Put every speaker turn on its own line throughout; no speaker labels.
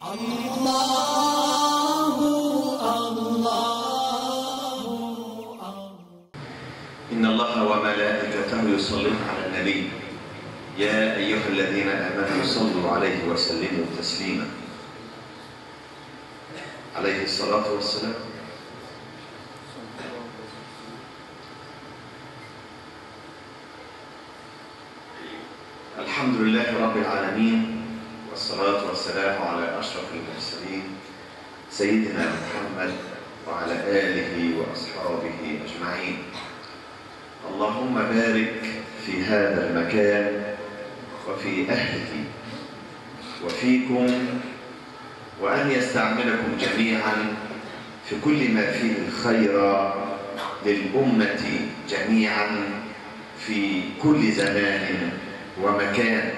إن الله وملائكته يصلون على النبي يا أيها الذين آمنوا صلوا عليه وسلموا تسليما عليه الصلاة والسلام. الحمد لله رب العالمين، والصلاة والسلام على أشرف المرسلين سيدنا محمد وعلى آله وأصحابه أجمعين. اللهم بارك في هذا المكان وفي أهله وفيكم، وأن يستعملكم جميعا في كل ما فيه الخير للأمة جميعا في كل زمان ومكان.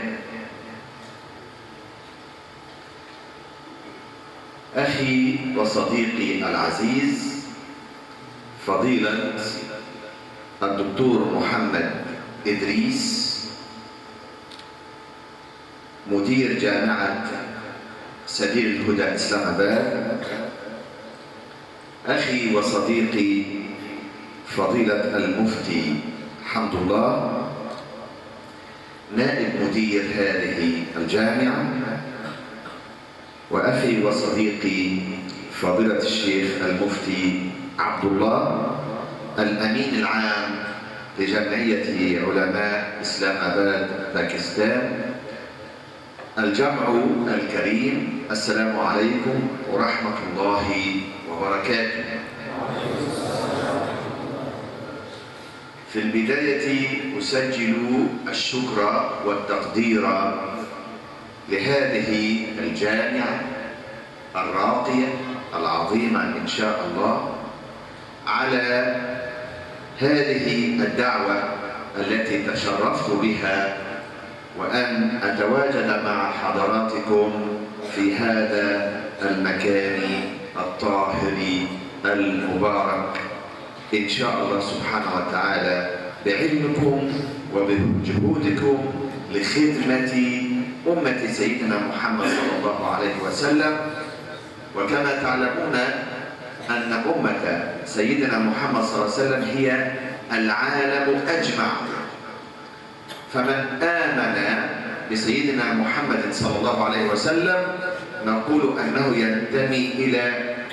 أخي وصديقي العزيز فضيلة الدكتور محمد إدريس، مدير جامعة سبيل الهدى إسلام آباد، أخي وصديقي فضيلة المفتي حمد الله، نائب مدير هذه الجامعة، وأخي وصديقي فضيلة الشيخ المفتي عبد الله، الأمين العام لجمعية علماء إسلام آباد باكستان. الجمع الكريم، السلام عليكم ورحمة الله وبركاته. في البداية أسجل الشكر والتقدير لهذه الجامعة الراقية العظيمة إن شاء الله على هذه الدعوة التي تشرفت بها، وأن أتواجد مع حضراتكم في هذا المكان الطاهر المبارك إن شاء الله سبحانه وتعالى، بعلمكم وبجهودكم لخدمة أمة سيدنا محمد صلى الله عليه وسلم. وكما تعلمون أن أمة سيدنا محمد صلى الله عليه وسلم هي العالم أجمع، فمن آمن بسيدنا محمد صلى الله عليه وسلم نقول أنه ينتمي إلى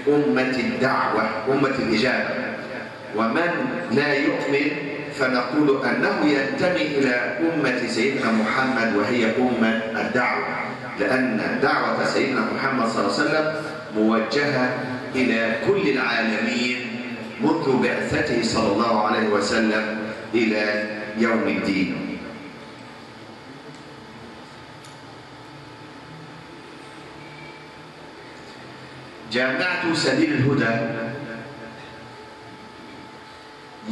أمة الدعوة، أمة الإجابة، ومن لا يؤمن فنقول أنه ينتمي إلى أمة سيدنا محمد وهي أمة الدعوة، لأن دعوة سيدنا محمد صلى الله عليه وسلم موجهة إلى كل العالمين منذ بعثته صلى الله عليه وسلم إلى يوم الدين. جامعة سبيل الهدى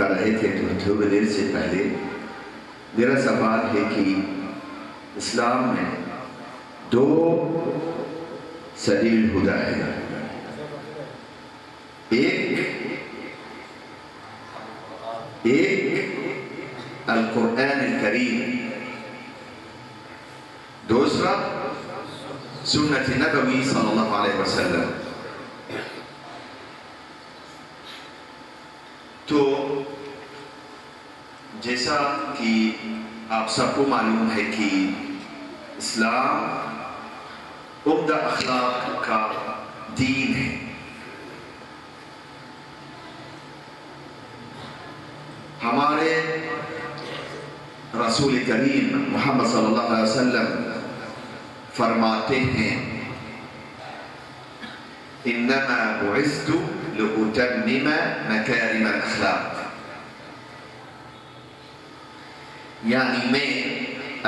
کر رہے تھے تو تھوڑی دیر سے پہلے میرا سوال ہے کہ اسلام میں 2 سبیل ہدا ہے، ایک القرآن الکریم، دوسرا سنت نبوی صلی اللہ علیہ وسلم۔ تو جیسا کہ آپ سب کو معلوم ہے کہ اسلام عمدہ اخلاق کا دین ہے۔ ہمارے رسول کریم محمد صلی اللہ علیہ وسلم فرماتے ہیں انما بعثت لأتمم مکارم الاخلاق، یعنی میں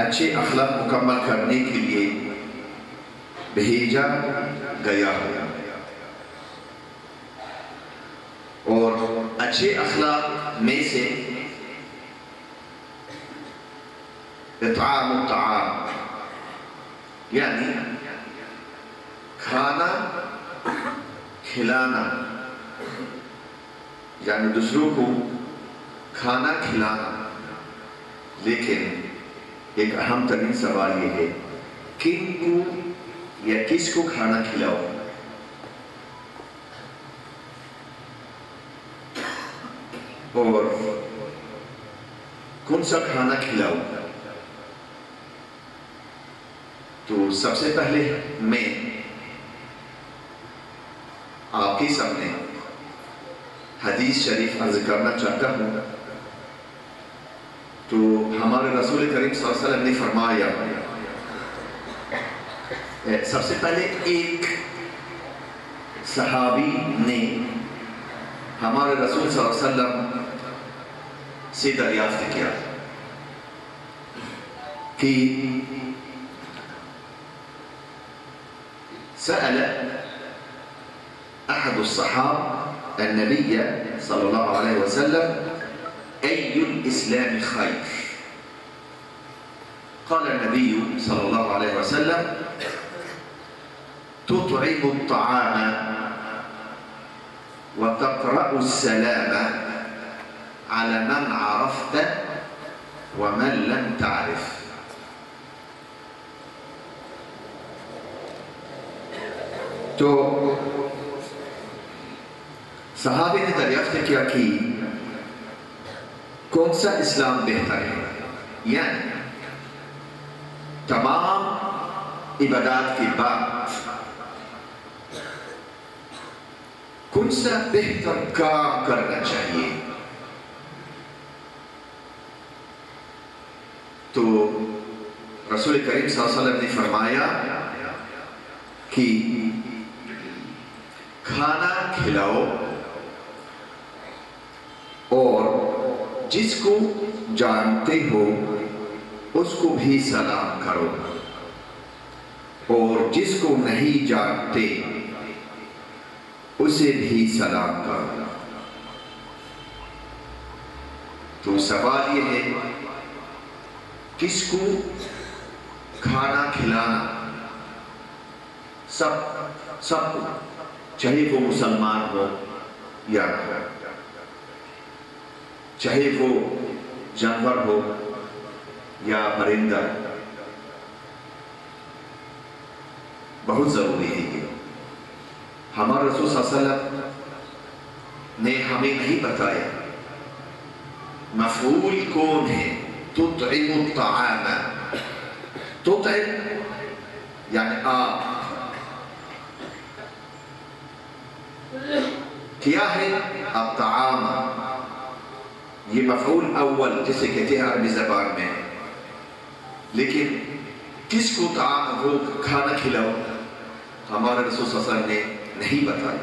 اچھے اخلاق مکمل کرنے کے لیے بھیجا گیا ہوں، اور اچھے اخلاق میں سے اطعام الطعام، یعنی کھانا کھلانا، یعنی دوسروں کو کھانا کھلانا۔ لیکن ایک اہم ترین سوال یہ ہے کن کو یا کس کو کھانا کھلاؤ؟ اور کون سا کھانا کھلاؤ؟ تو سب سے پہلے میں آپ کے سامنے حدیث شریف عرض کرنا چاہتا ہوں۔ تو ہمارے رسول کریم صلی اللہ علیہ وسلم نے فرمایا، سب سے پہلے ایک صحابی نے ہمارے رسول صلی اللہ علیہ وسلم سے دریافت کیا کہ سأل أحد الصحابة النبي صلى الله عليه وسلم أي الإسلام خير؟ قال النبي صلى الله عليه وسلم تطعم الطعام وتقرأ السلام على من عرفت ومن لم تعرف۔ تو صحابی نے دریافت کیا کہ کون سا اسلام بہتر ہے، یعنی تمام عبادات کے بعد کون سا بہتر کام کرنا چاہیے؟ تو رسول کریم صلی اللہ علیہ وسلم نے فرمایا کہ کھانا کھلاؤ اور جس کو جانتے ہو اس کو بھی سلام کرو، اور جس کو نہیں جانتے اسے بھی سلام کرو۔ تو سوال یہ ہے کس کو کھانا کھلانا؟ سب کو، چاہے وہ مسلمان ہو یا چاہے وہ جانور ہو یا پرندہ، بہت ضروری ہے یہ۔ ہمارے رسول صلی اللہ علیہ وسلم نے ہمیں نہیں بتایا مفعول کون ہے، تطعم الطعام، تطعم یعنی آپ، کیا ہے الطعام، یہ مفعول اول جسے کہتے ہیں عربی زبان میں، لیکن کس کو طعام وہ کھانا کھلاؤ ہمارے رسول صلی اللہ علیہ وسلم نے نہیں بتایا،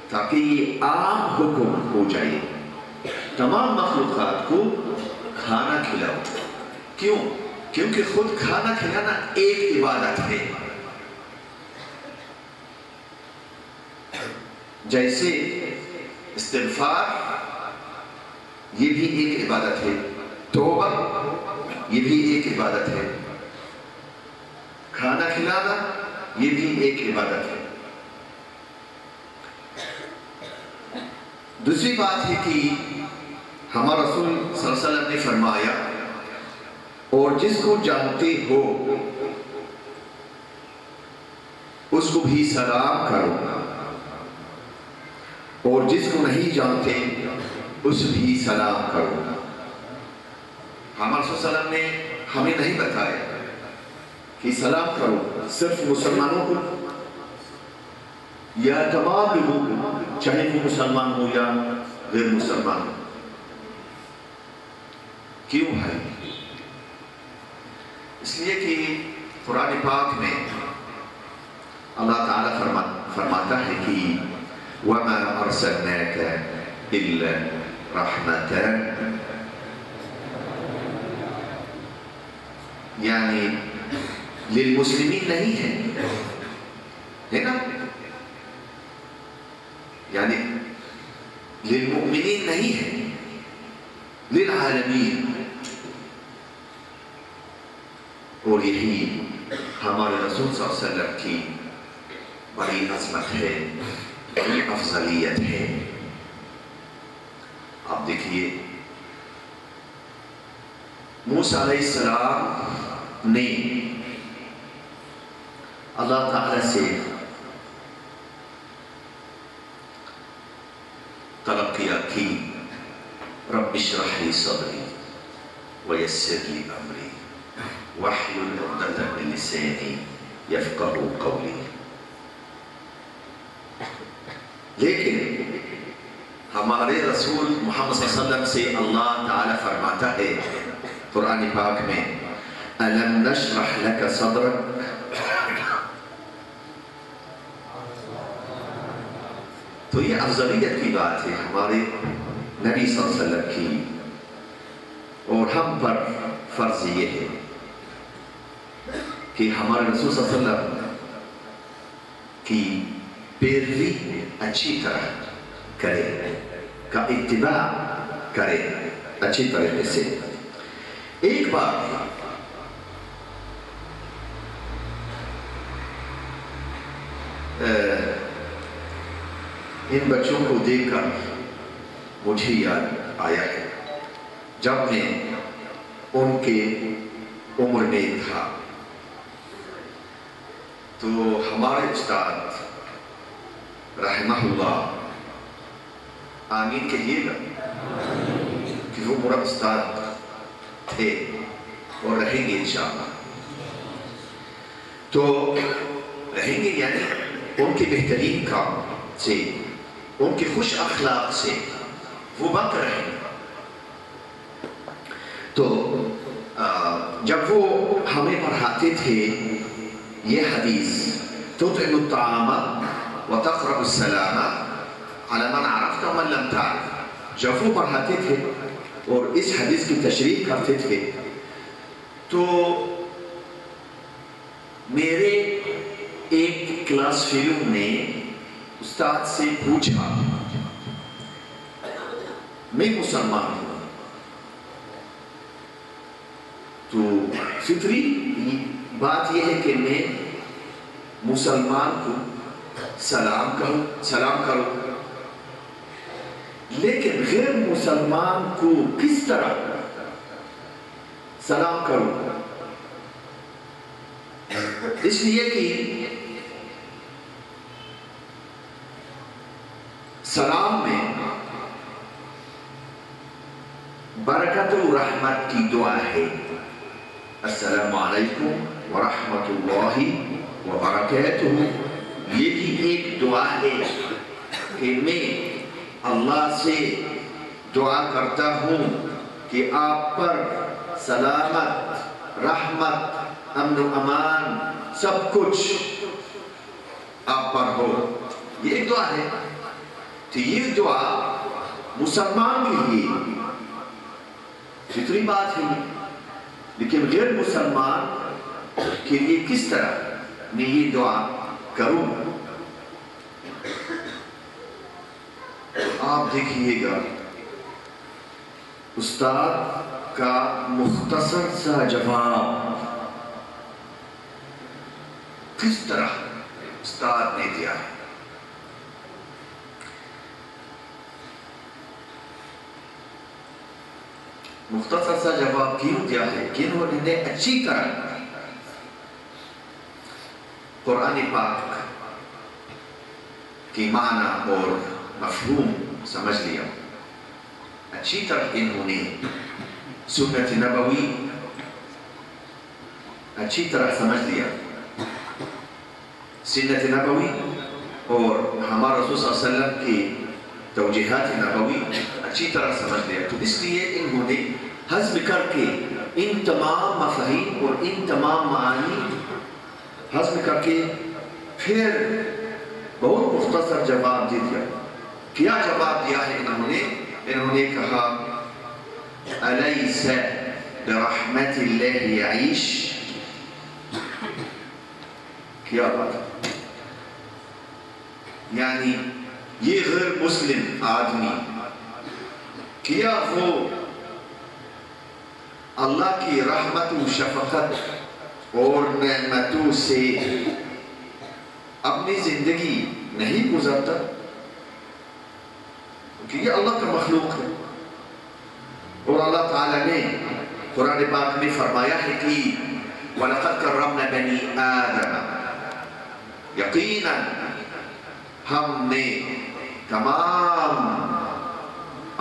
تاکہ یہ عام حکم ہو جائے تمام مخلوقات کو کھانا کھلاؤ۔ کیوں؟ کیونکہ خود کھانا کھلانا ایک عبادت ہے۔ جیسے استغفار یہ بھی ایک عبادت ہے، توبہ یہ بھی ایک عبادت ہے، کھانا کھلانا یہ بھی ایک عبادت ہے۔ دوسری بات ہے کہ ہمارا رسول صلی اللہ علیہ وسلم نے فرمایا، اور جس کو جانتے ہو اس کو بھی سلام کرو، اور جس کو نہیں جانتے اس بھی سلام کرو۔ ہمارے رسول صلی اللہ علیہ وسلم نے ہمیں نہیں بتایا کہ سلام کرو صرف مسلمانوں کو یا تمام لوگوں کو، چاہے وہ مسلمان ہو یا غیر مسلمان ہو۔ کیوں بھائی؟ اس لیے کہ قرآن پاک میں اللہ تعالیٰ فرماتا ہے کہ وَمَا أَرْسَلْنَاكَ إِلَّا رَحْمَةً، یعنی للمسلمین نہیں ہے نا، یعنی للمؤمنین نہیں ہے، للعالمین۔ اور یہی ہمارے رسول صلی اللہ علیہ وسلم کی بڑی عظمت ہے، بڑی افضلیت ہے۔ آپ دیکھیے موسیٰ علیہ السلام نے اللہ تعالیٰ سے طلب کیا کہ رب اشرح لی صدری ویسر لی امری واحلل عقدۃ من لسانی یفقہوا قولی۔ لیکن ہمارے رسول محمد صلی اللہ علیہ وسلم سے اللہ تعالیٰ فرماتا ہے قرآن پاک میں أَلَمْ نَشْرَحْ لَكَ صَدْرَكَ، تو یہ افضلیت کی بات ہے ہمارے نبی صلی اللہ علیہ وسلم کی، اور ہم پر فرض یہ ہے کہ ہمارے رسول صلی اللہ علیہ وسلم کی پیروی اچھی طرح کرے، کا اتباع کرے اچھی طریقے سے۔ ایک بار ان بچوں کو دیکھ کر مجھے یاد آیا ہے، جب میں ان کے عمر میں تھا تو ہمارے استاد رحمہ اللہ، آمین کہیے گا، کہ وہ میرا استاد تھے اور رہیں گے انشاءاللہ، تو رہیں گے یعنی ان کے بہترین کام سے، ان کے خوش اخلاق سے وہ باقی رہیں گے۔ تو جب وہ ہمیں پڑھاتے تھے یہ حدیث تطعم الطعام وتقرأ السلام على من عرفت ومن لم تعرف، جب وہ پڑھاتے تھے اور اس حدیث کی تشریح کرتے تھے تو میرے ایک کلاس فیلو نے استاد سے پوچھا، میں مسلمان ہوں، تو فطری بات یہ ہے کہ میں مسلمان کو سلام کروں، لیکن غیر مسلمان کو کس طرح سلام کروں؟ اس لیے کہ سلام میں برکت و رحمت کی دعا ہے، السلام علیکم ورحمت اللہ وبرکاتہ۔ یہ بھی ایک دعا ہے کہ میں اللہ سے دعا کرتا ہوں کہ آپ پر سلامت، رحمت، امن و امان سب کچھ آپ پر ہو، یہ ایک دعا ہے۔ تو یہ دعا مسلمان کے لیے فطری بات ہے، لیکن غیر مسلمان کے لیے کس طرح میں یہ دعا کروں؟ آپ دیکھیے گا استاد کا مختصر سا جواب کس طرح استاد نے دیا ہے. مختصر سا جواب کیوں دیا ہے کہ انہوں نے اچھی طرح قرآن پاک کی معنی اور مفہوم سمجھ لیا. اچھی طرح انہوں نے سنت نبوی اچھی طرح سمجھ لیا. سنت نبوی اور ہمارا رسول صلی اللہ علیہ وسلم کی توجیحات نبوی اچھی طرح سمجھ لیا. تو اس لیے انہوں نے ہضم کر کے ان تمام مفاہیم اور ان تمام معانی ہضم کر کے پھر بہت مختصر جواب دے دیا. کیا جواب دیا ہے انہوں نے کہا الیس برحمت اللہ یعیش. کیا بات ہے, یعنی یہ غیر مسلم آدمی کیا وہ اللہ کی رحمت و شفقت اور نعمتوں سے اپنی زندگی نہیں گزرتا؟ کیونکہ یہ اللہ کا مخلوق ہے اور اللہ تعالیٰ نے قرآن پاک میں فرمایا ہے کہ وَلَقَدْ كَرَّمْنَا بَنِي آدَمَ, یقیناً ہم نے تمام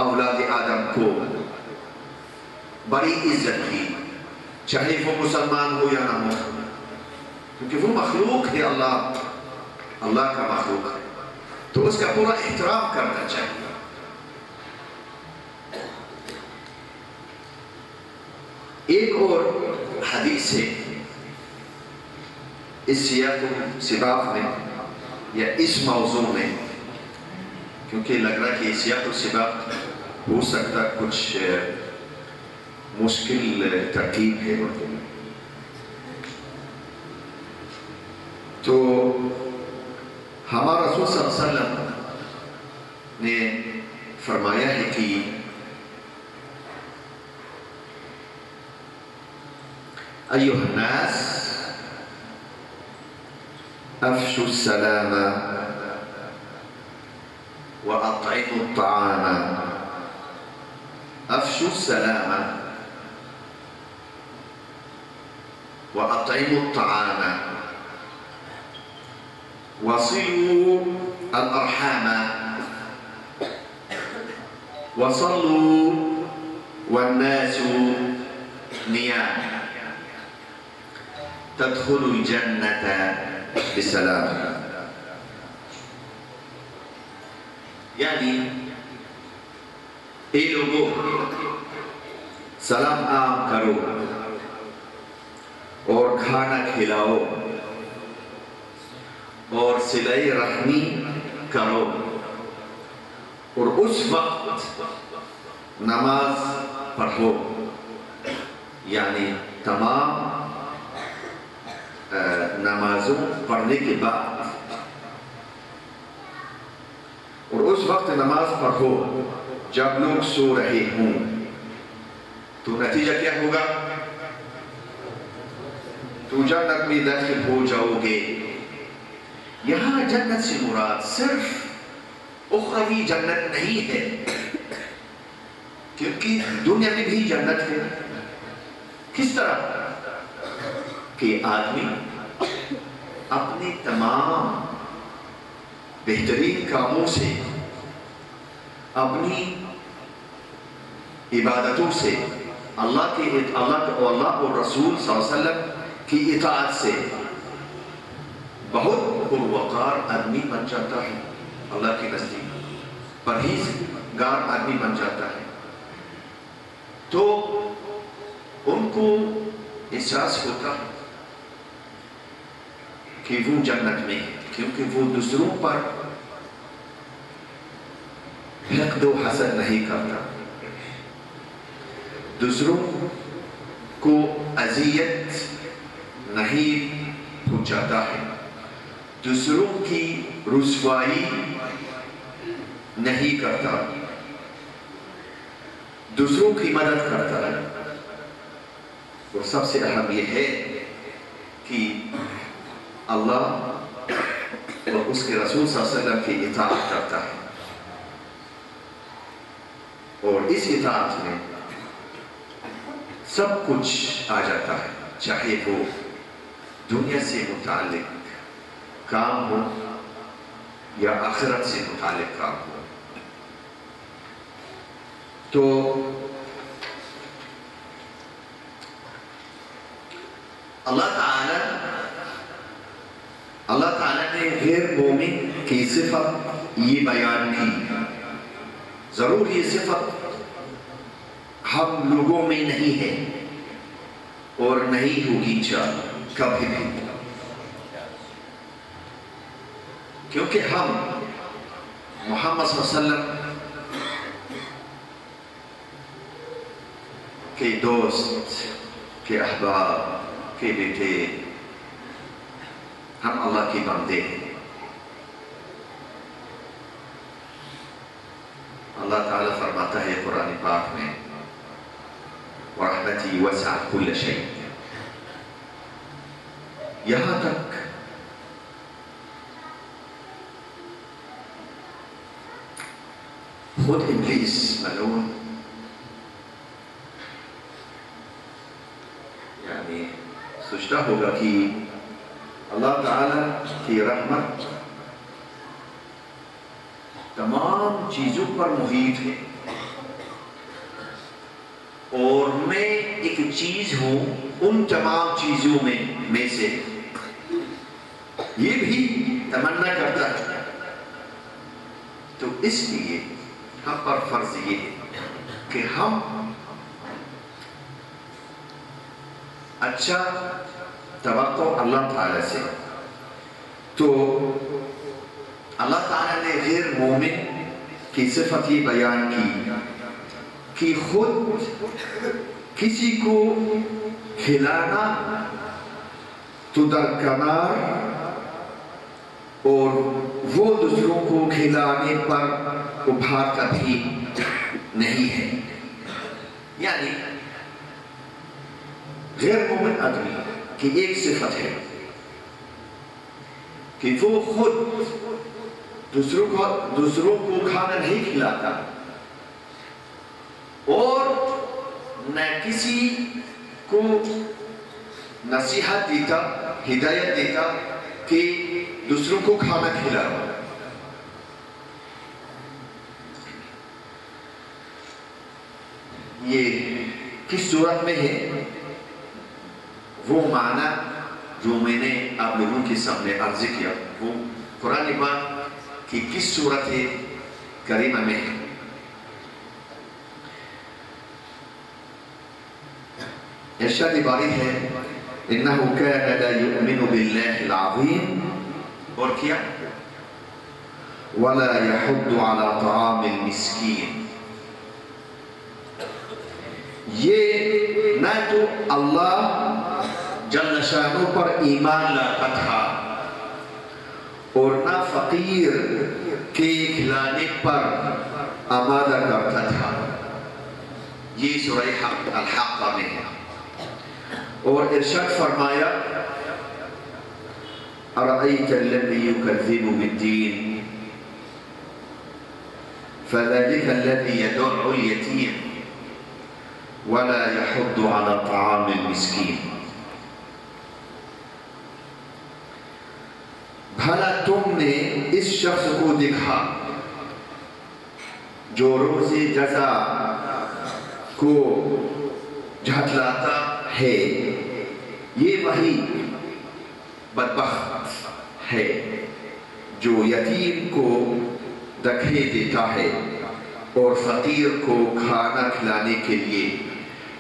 اولاد آدم کو بڑی عزت کی, چاہے وہ مسلمان ہو یا نہ ہو, کیونکہ وہ مخلوق ہے, اللہ کا مخلوق ہے, تو اس کا پورا احترام کرنا چاہیے. ایک اور حدیث ہے اس سیاق و سباق میں یا اس موضوع میں, کیونکہ لگ رہا کہ سیاق و سباق ہو سکتا کچھ مشکل ترکیب ہے اردو میں. تو ہمارا رسول صلی اللہ علیہ وسلم نے فرمایا ہے کہ ایھا الناس افشوا السلام واطعموا الطعام. افشوا السلام واطعموا الطعام وصلوا الارحام وصلوا والناس نيام تدخلوا الجنة بسلام. یعنی اے لوگوں, سلام عام کرو اور کھانا کھلاؤ اور صلہ رحمی کرو, اور اس وقت نماز پڑھو. یعنی تمام نمازوں پڑھنے کے بعد اور اس وقت نماز پڑھو جب لوگ سو رہے ہوں. تو نتیجہ کیا ہوگا؟ تو جنت میں داخل ہو جاؤ گے. یہاں جنت سے مراد صرف اخروی جنت نہیں ہے, کیونکہ دنیا میں بھی جنت ہے. کس طرح کہ آدمی اپنے تمام بہترین کاموں سے, اپنی عبادتوں سے, اللہ اور رسول صلی اللہ علیہ وسلم کی اطاعت سے بہت پروقار آدمی بن جاتا ہے. اللہ کے نزدیک پرہیزگار آدمی بن جاتا ہے. تو ان کو احساس ہوتا ہے کہ وہ جنت میں ہے, کیونکہ وہ دوسروں پر حقد و حسد نہیں کرتا, دوسروں کو اذیت نہیں پہنچاتا ہے, دوسروں کی رسوائی نہیں کرتا, دوسروں کی مدد کرتا ہے، اور سب سے اہم یہ ہے کہ اللہ اور اس کے رسول صلی اللہ علیہ وسلم کی اطاعت کرتا ہے، اور اس اطاعت میں سب کچھ آ جاتا ہے، چاہے وہ دنیا سے متعلق کام ہو یا آخرت سے متعلق کام ہو۔ تو اللہ تعالیٰ نے غیر مومن کی صفت یہ بیان کی۔ ضرور یہ صفت ہم لوگوں میں نہیں ہے اور نہیں ہوگی کبھی بھی، کیونکہ ہم محمد صلی اللہ علیہ وسلم کے دوست، کے احباب، کے بیٹے، ہم اللہ کے بندے ہیں۔ اللہ تعالیٰ فرماتا ہے قرآن پاک میں وَرَحْمَتِي وَسَعَتْ كُلَّ شَيْءٍ، یہاں تک خود ابلیس ملعون یعنی سوچتا ہوگا کہ اللہ تعالیٰ کی رحمت تمام چیزوں پر محیط ہے، اور میں ایک چیز ہوں ان تمام چیزوں میں سے، یہ بھی تمنا کرتا ہے۔ تو اس لیے ہم پر فرض یہ ہے کہ ہم اچھا توقع اللہ تعالیٰ سے۔ تو اللہ تعالیٰ نے غیر مومن کی صفت یہ بیان کی کہ خود کسی کو کھلانا تو درکنار، اور وہ دوسروں کو کھلانے پر ابھار کبھی نہیں ہے۔ یعنی غیر مومن آدمی کی ایک صفت ہے کہ وہ خود دوسروں کو کھانا نہیں کھلاتا، اور نہ کسی کو نصیحت دیتا، ہدایت دیتا کہ دوسروں کو کھانا کھلاؤ۔ یہ کس صورت میں ہے؟ وہ معنی جو میں نے آپ لوگوں کے سامنے عرض کیا وہ قرآن پاک کی کس صورت کریمہ میں ہے۔ ارشاد باری ہے انہو کان لا یؤمن باللہ العظیم، اور کیا ولا یحض علی طعام المسکین، یہ نہ تو اللہ جل شانہ پر ایمان لاتا تھا اور نہ فقیر کے کھلانے پر آمادہ کرتا تھا۔ یہ سورہ الحاقہ میں ہے، اور ارشاد فرمایا ارأیت الذی یکذب بالدین فذلک الذی یدع الیتیم ولا یحض علی طعام المسکین، بھلا تم نے اس شخص کو دیکھا جو روز جزا کو جھٹلاتا ہے، یہ وہی بدبخت ہے جو یتیم کو دکھے دیتا ہے اور فقیر کو کھانا کھلانے کے لیے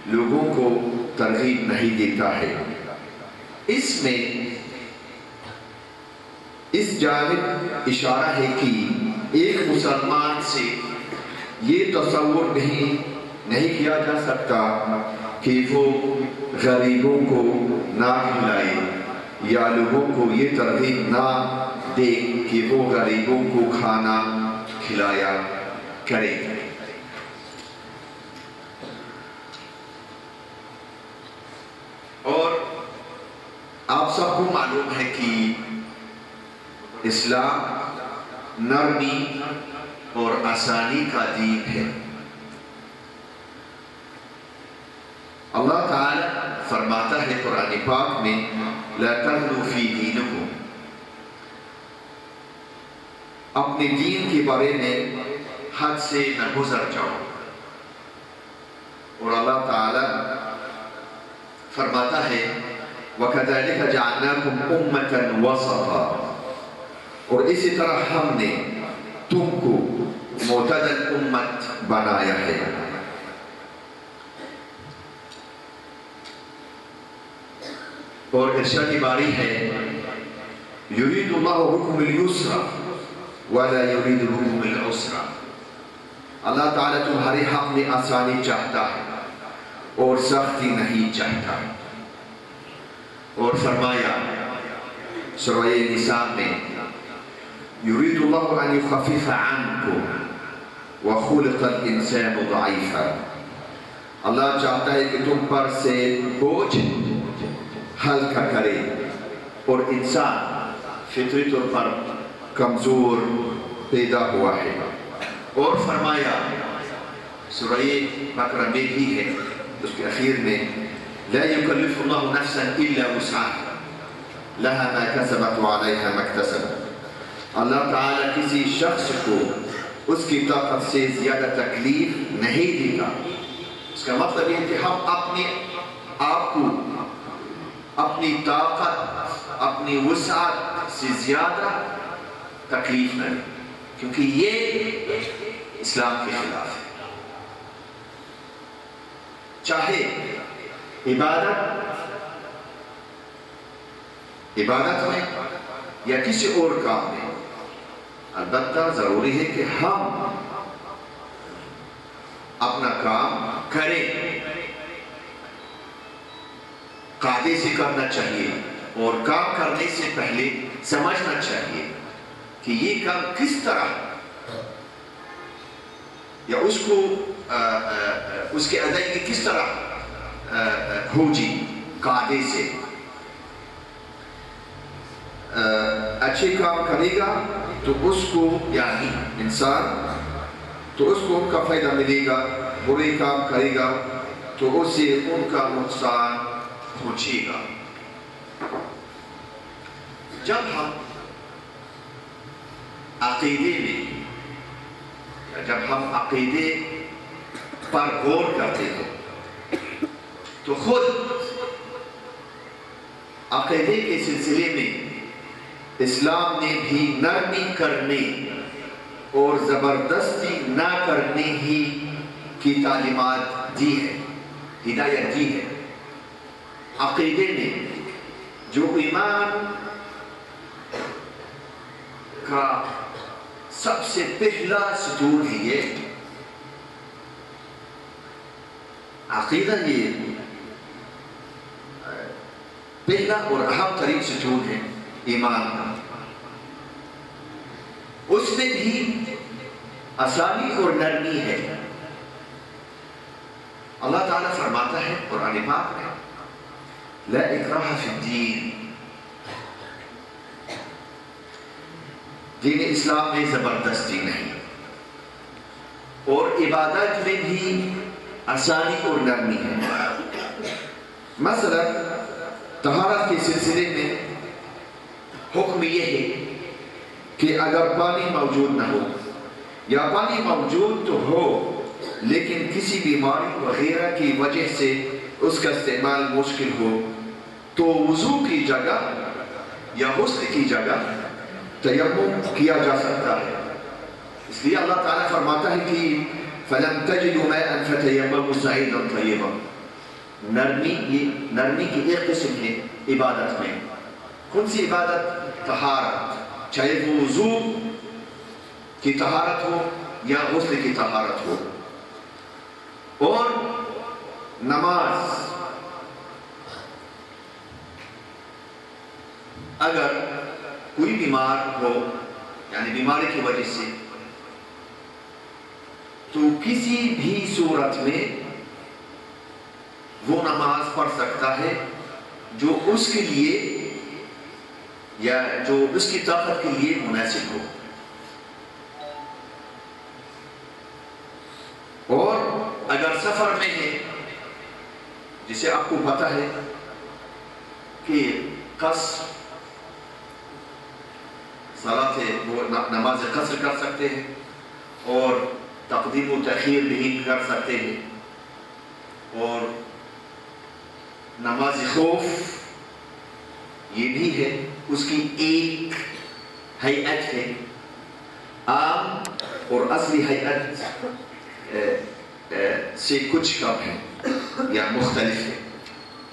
لوگوں کو ترغیب نہیں دیتا ہے۔ اس میں اس جانب اشارہ ہے کہ ایک مسلمان سے یہ تصور نہیں کیا جا سکتا کہ وہ غریبوں کو نہ کھلائے یا لوگوں کو یہ ترغیب نہ دے کہ وہ غریبوں کو کھانا کھلایا کرے۔ سب کو معلوم ہے کہ اسلام نرمی اور آسانی کا دین ہے۔ اللہ تعالی فرماتا ہے قرآن پاک میں لا تغلوا فی دینکم، اپنے دین کے بارے میں حد سے نہ گزر جاؤ۔ اور اللہ تعالی فرماتا ہے وَكَذَلِكَ جَعَلْنَاكُمْ أُمَّةً وَسَطًا، اور اسی طرح ہم نے تم کو معتدل امت بنایا ہے۔ اور ارشاد باری ہے یرید اللہ بکم اليسر ولا یرید بکم العسر، اللہ تعالیٰ تمہارے حق میں آسانی چاہتا ہے اور سختی نہیں چاہتا۔ اور فرمایا سورہ نساء میں یرید اللہ ان یخفف عنکم وخلق الانسان ضعیفا، اللہ چاہتا ہے کہ تم پر سے بوجھ ہلکا کرے، اور انسان فطری طور پر کمزور پیدا ہوا ہے۔ اور فرمایا سورہ بقرہ میں بھی ہے اس کے اخیر میں لا یکلف اللہ نفسا الا وسعها لها ما کسبت وعلیها ما اکتسبت، اللہ تعالیٰ کسی شخص کو اس کی طاقت سے زیادہ تکلیف نہیں دیتا۔ اس کا مطلب یہ کہ ہم اپنے آپ کو اپنی طاقت اپنی وسعت سے زیادہ تکلیف نہ دیں، کیونکہ یہ اسلام کے خلاف ہے۔ چاہے عبادت میں یا کسی اور کام میں، البتہ ضروری ہے کہ ہم اپنا کام کریں، قاعدے سے کرنا چاہیے، اور کام کرنے سے پہلے سمجھنا چاہیے کہ یہ کام کس طرح یا اس کو اس کے ادائیگی کس طرح ہوگی قاعدے سے۔ اچھے کام کرے گا تو اس کو یعنی انسان تو اس کو ان کا فائدہ ملے گا، برے کام کرے گا تو اسے ان کا نقصان پہنچے گا۔ جب ہم عقیدے میں جب ہم عقیدے پر غور کرتے ہیں تو خود عقیدے کے سلسلے میں اسلام نے بھی نرمی کرنے اور زبردستی نہ کرنے ہی کی تعلیمات دی ہے، ہدایت دی ہے۔ عقیدے میں جو ایمان کا سب سے پہلا ستون ہے، یہ عقیدہ یہ پہلا اور اہم ترین ستون ہے ایمان کا۔ اس میں بھی آسانی اور نرمی ہے۔ اللہ تعالیٰ فرماتا ہے قرآن پاک میں لا اکراہ فی الدین، دین اسلام میں زبردستی نہیں، اور عبادت میں بھی آسانی اور نرمی ہے۔ مثلا طہارت کے سلسلے میں حکم یہ ہے کہ اگر پانی موجود نہ ہو یا پانی موجود تو ہو لیکن کسی بیماری وغیرہ کی وجہ سے اس کا استعمال مشکل ہو تو وضو کی جگہ یا غسل کی جگہ تیمم کیا جا سکتا ہے۔ اس لیے اللہ تعالیٰ فرماتا ہے کہ فَلَمْ تَجِدُوا مَاءً فَتَيَمَّمُوا صَعِيدًا طَيِّبًا، نرمی کی ایک قسم ہے عبادت میں۔ کون سی عبادت؟ طہارت، چاہے وہ وضو کی طہارت ہو یا غسل کی طہارت ہو۔ اور نماز اگر کوئی بیمار ہو یعنی بیماری کی وجہ سے تو کسی بھی صورت میں وہ نماز پڑھ سکتا ہے جو اس کے لیے یا جو اس کی طاقت کے لیے مناسب ہو. اور اگر سفر میں ہے، جسے آپ کو پتہ ہے کہ قصر صلاة وہ نماز قصر کر سکتے ہیں اور تقدیم و تاخیر بھی کر سکتے ہیں، اور نماز خوف یہ بھی ہے، اس کی ایک ہیئت ہے، عام اور اصلی ہیئت سے کچھ کم ہے یا مختلف ہے.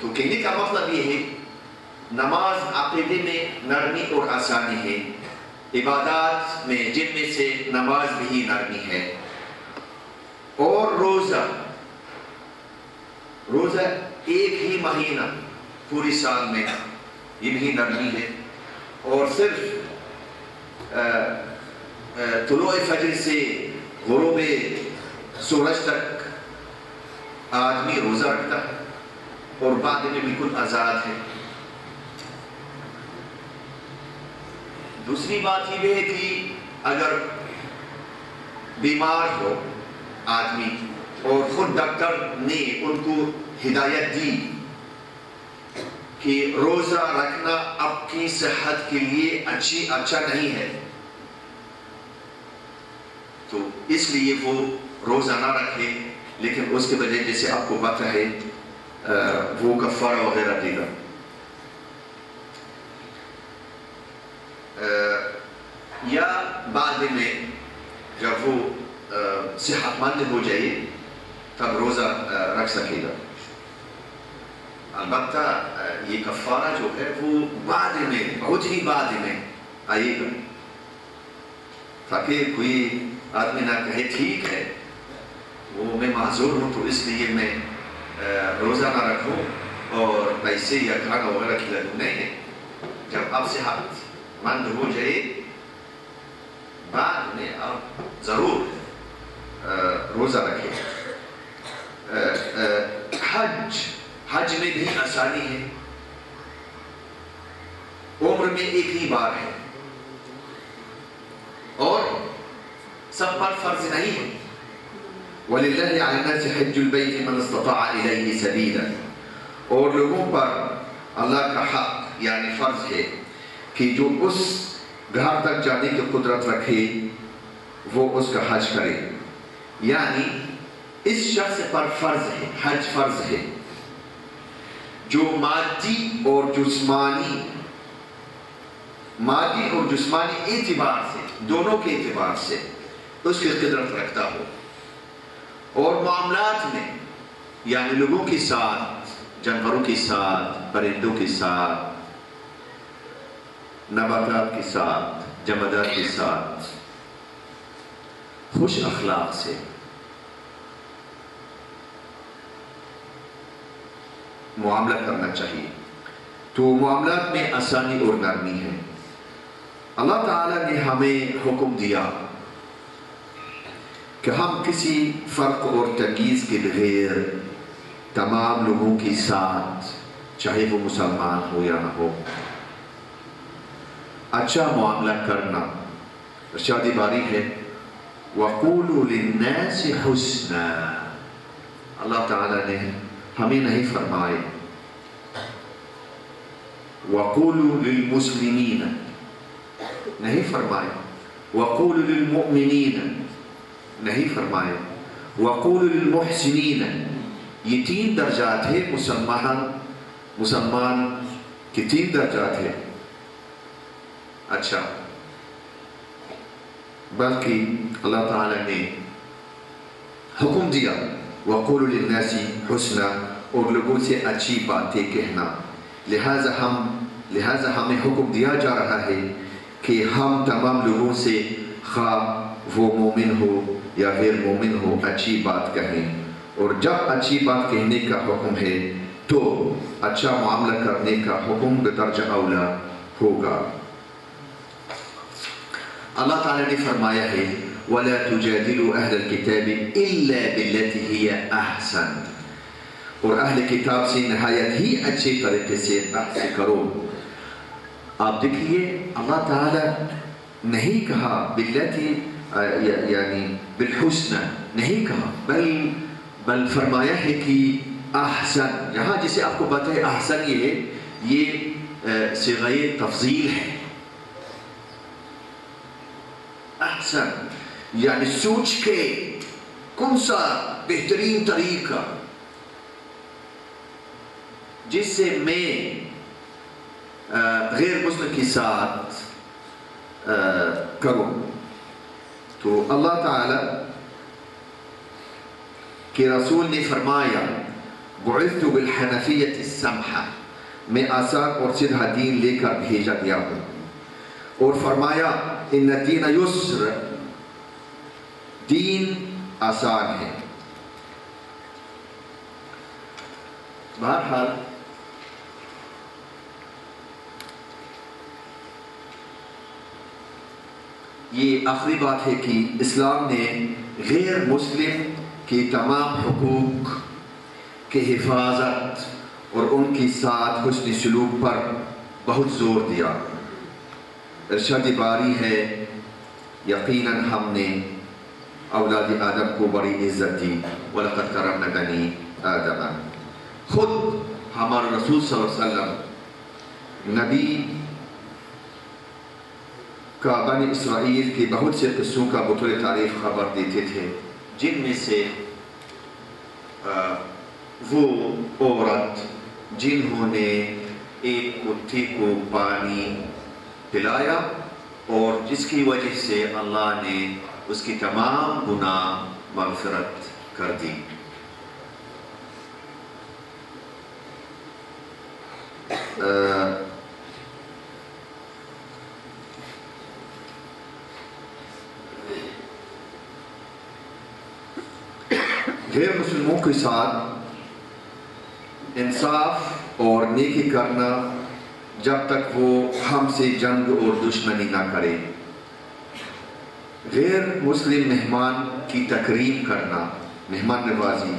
تو کہنے کا مطلب یہ ہے نماز عقیدے میں نرمی اور آسانی ہے، عبادات میں جن میں سے نماز بھی نرمی ہے، اور روزہ ایک ہی مہینہ پوری سال میں یہ بھی نرمی ہے، اور صرف طلوع فجر سے غروب سورج تک آدمی روزہ رکھتا ہے اور بعد میں بالکل آزاد ہے. دوسری بات یہ ہے کہ اگر بیمار ہو آدمی اور خود ڈاکٹر نے ان کو ہدایت دی کہ روزہ رکھنا آپ کی صحت کے لیے اچھا نہیں ہے، تو اس لیے وہ روزہ نہ رکھے، لیکن اس کے بجائے جیسے آپ کو پتہ ہے وہ کفارہ وغیرہ دے گا. یا بعد میں جب وہ صحت مند ہو جائے تب روزہ رکھ سکے گا. البتہ یہ کفارہ جو ہے وہ بعد میں، بہت ہی بعد میں آئے گا، تاکہ کوئی آدمی نہ کہے ٹھیک ہے وہ میں معذور ہوں تو اس لیے میں روزہ نہ رکھوں اور پیسے یا کھانا وغیرہ کھلا دوں. نہیں، جب آپ صحت مند ہو جائے بعد میں آپ ضرور روزہ رکھیں. حج میں بھی آسانی ہے، عمر میں ایک ہی بار ہے اور سب پر فرض نہیں ہے. وَلِلَّهِ عَلَى النَّاسِ حِجُّ الْبَيْتِ مَنِ اسْتَطَاعَ إِلَيْهِ سَبِيلًا، اور لوگوں پر اللہ کا حق یعنی فرض ہے کہ جو اس گھر تک جانے کی قدرت رکھے وہ اس کا حج کرے. یعنی اس شخص پر فرض ہے، حج فرض ہے جو مادی اور جسمانی اعتبار سے، دونوں کے اعتبار سے اس کی قدرت رکھتا ہو، اور معاملات میں یعنی لوگوں کے ساتھ، جانوروں کے ساتھ، پرندوں کے ساتھ، نباتات کے ساتھ، جمادات کے ساتھ خوش اخلاق سے معاملہ کرنا چاہیے. تو معاملات میں آسانی اور نرمی ہے. اللہ تعالیٰ نے ہمیں حکم دیا کہ ہم کسی فرق اور تمییز کے بغیر تمام لوگوں کے ساتھ، چاہے وہ مسلمان ہو یا نہ ہو، اچھا معاملہ کرنا. ارشاد باری ہے وَقُولُوا لِلنَّاسِ حُسْنًا. اللہ تعالیٰ نے ہمیں نہیں فرمائے وَقُولُوا لِلْمُسْلِمِينَ، نہیں فرمائے وَقُولُوا لِلْمُؤْمِنِينَ، نہیں فرمائے وَقُولُوا لِلْمُحْسِنِينَ. یہ 3 درجات ہے، مسلمان کے 3 درجات ہے. اچھا، بلکہ اللہ تعالیٰ نے حکم دیا وَقُولُوا لِلنَّاسِ حُسْنًا، اور لوگوں سے اچھی باتیں کہنا. لہذا ہمیں حکم دیا جا رہا ہے کہ ہم تمام لوگوں سے، خواہ وہ مومن ہو یا غیر مومن ہو، اچھی بات کہیں. اور جب اچھی بات کہنے کا حکم ہے تو اچھا معاملہ کرنے کا حکم بدرجہ اولا ہوگا. اللہ تعالیٰ نے فرمایا ہے وَلَا تُجَادِلُوا أَهْلَ الْكِتَابِ إِلَّا بِالَّتِي هِيَ أَحْسَنُ، اور اہل کتاب سے نہایت ہی اچھے طریقے سے بحث کرو آپ دیکھیے اللہ تعالیٰ نہیں کہا باللتی یعنی بالحسن نہیں کہا، بل فرمایا ہے کہ احسن. یہاں جسے آپ کو پتہ ہے احسن یہ صیغہ تفضیل ہے. احسن یعنی سوچ کے کون سا بہترین طریقہ جس سے میں غیر مسلم کے ساتھ کروں. تو اللہ تعالی کے رسول نے فرمایا بعثت بالحنفیۃ السمحہ، میں آسان اور سیدھا دین لے کر بھیجا گیا ہوں. اور فرمایا ان الدین یسر، دین آسان ہے. بہرحال یہ آخری بات ہے کہ اسلام نے غیر مسلم کی تمام حقوق کی حفاظت اور ان کے ساتھ حسن سلوک پر بہت زور دیا. ارشاد باری ہے یقیناً ہم نے اولاد آدم کو بڑی عزت دی، وَلَقَدْ كَرَمْنَا بَنِي آدَمَ. خود ہمارے رسول صلی اللہ علیہ وسلم نبی کا بنی اسرائیل کے بہت سے قصوں کا بطور تاریخ خبر دیتے تھے، جن میں سے وہ عورت جنہوں نے ایک کتے کو پانی پلایا اور جس کی وجہ سے اللہ نے اس کی تمام گناہ مغفرت کر دی. غیر مسلموں کے ساتھ انصاف اور نیکی کرنا جب تک وہ ہم سے جنگ اور دشمنی نہ کرے. غیر مسلم مہمان کی تکریم کرنا، مہمان نوازی،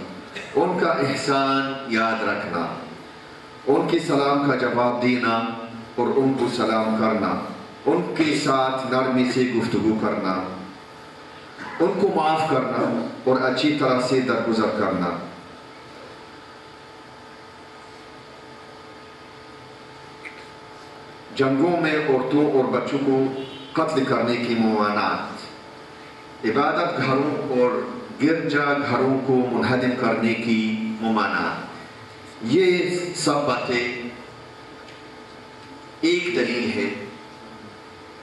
ان کا احسان یاد رکھنا، ان کے سلام کا جواب دینا اور ان کو سلام کرنا، ان کے ساتھ نرمی سے گفتگو کرنا، ان کو معاف کرنا اور اچھی طرح سے درگزر کرنا. جنگوں میں عورتوں اور بچوں کو قتل کرنے کی ممانعت، عبادت گھروں اور گرجا گھروں کو منہدم کرنے کی ممانعت، یہ سب باتیں ایک دلیل ہے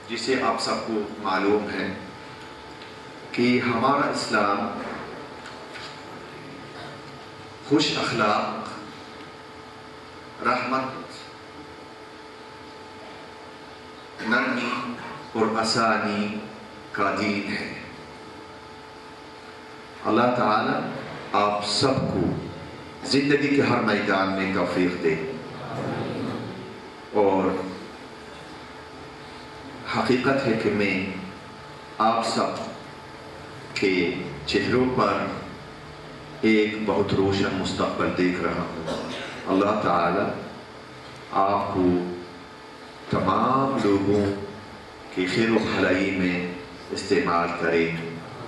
جسے آپ سب کو معلوم ہے کہ ہمارا اسلام خوش اخلاق، رحمت، نرمی اور آسانی کا دین ہے. اللہ تعالی آپ سب کو زندگی کے ہر میدان میں توفیق دے. اور حقیقت ہے کہ میں آپ سب کے چہروں پر ایک بہت روشن مستقبل دیکھ رہا ہوں. اللہ تعالی آپ کو تمام لوگوں کی خیر و بھلائی میں استعمال کرے.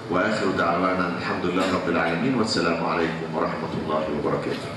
وآخر دعوانا الحمد للہ رب العالمین، والسلام علیکم ورحمۃ اللہ وبرکاتہ.